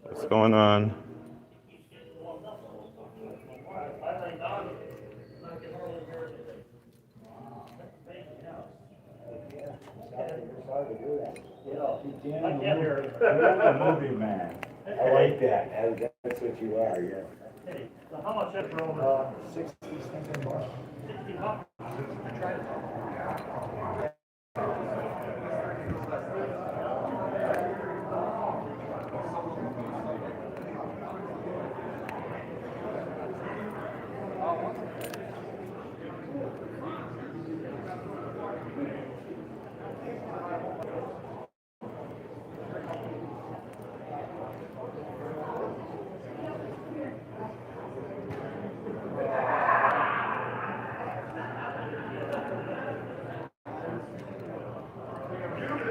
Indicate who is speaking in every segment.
Speaker 1: What's going on?
Speaker 2: You're a movie man. I like that. That's what you are, yeah.
Speaker 3: So how much is Rome?
Speaker 2: 60-something bucks.
Speaker 3: 60 bucks.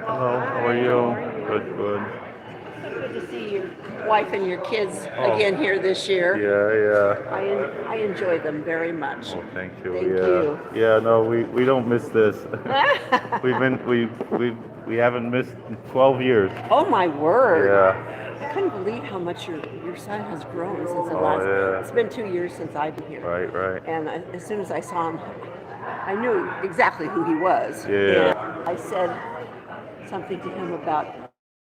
Speaker 1: Hello, how are you? Good, good.
Speaker 4: So good to see your wife and your kids again here this year.
Speaker 1: Yeah.
Speaker 4: I enjoy them very much.
Speaker 1: Oh, thank you.
Speaker 4: Thank
Speaker 1: yeah.
Speaker 4: you.
Speaker 1: Yeah, no, we don't miss this. we haven't missed 12 years.
Speaker 4: Oh my word!
Speaker 1: Yeah.
Speaker 4: I couldn't believe how much your son has grown since the
Speaker 1: Oh,
Speaker 4: last.
Speaker 1: yeah.
Speaker 4: It's been 2 years since I've been here.
Speaker 1: Right.
Speaker 4: And as soon as I saw him, I knew exactly who he was.
Speaker 1: Yeah.
Speaker 4: And I said something to him about,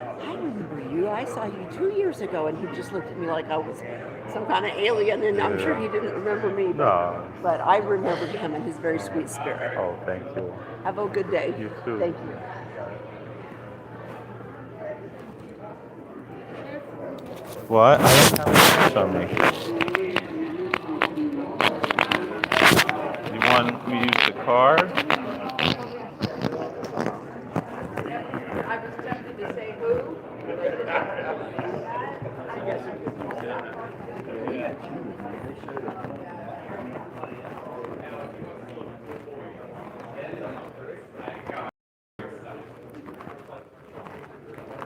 Speaker 4: I remember you. I saw you 2 years ago, and he just looked at me like I was some kind of alien, and I'm sure he didn't remember me.
Speaker 1: No.
Speaker 4: But I remembered him and his very sweet spirit.
Speaker 1: Oh, thank you.
Speaker 4: Have a good day.
Speaker 1: You too.
Speaker 4: Thank you.
Speaker 1: What? I don't have cash on me. You want me to use the card?
Speaker 4: I was tempted to say who.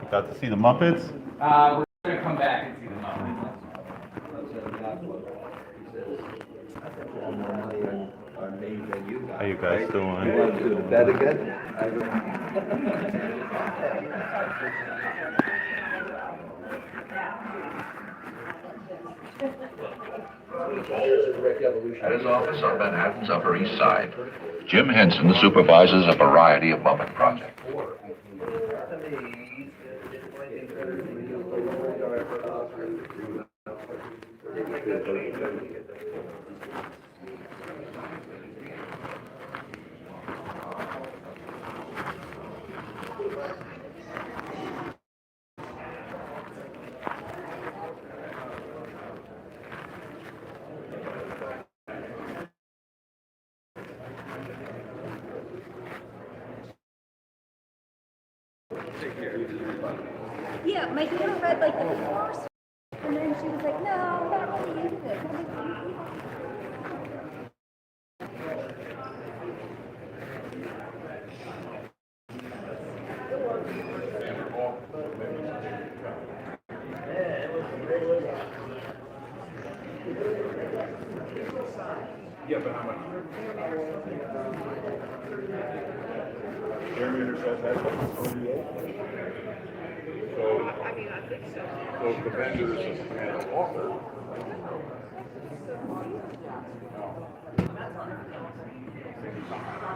Speaker 1: Got to see the Muppets?
Speaker 5: We're going to come back and see the Muppets.
Speaker 1: How you guys
Speaker 6: You
Speaker 1: doing?
Speaker 6: want to do the bed again?
Speaker 7: At his office on Manhattan's Upper East Side, Jim Henson supervises a variety of Muppet projects.
Speaker 8: Yeah, my daughter read like the first, and then she was like, no, not really into this. I'm like,
Speaker 2: Yeah, but how much? Jeremy says that's 48. So, I think so. So if the vendors had an offer,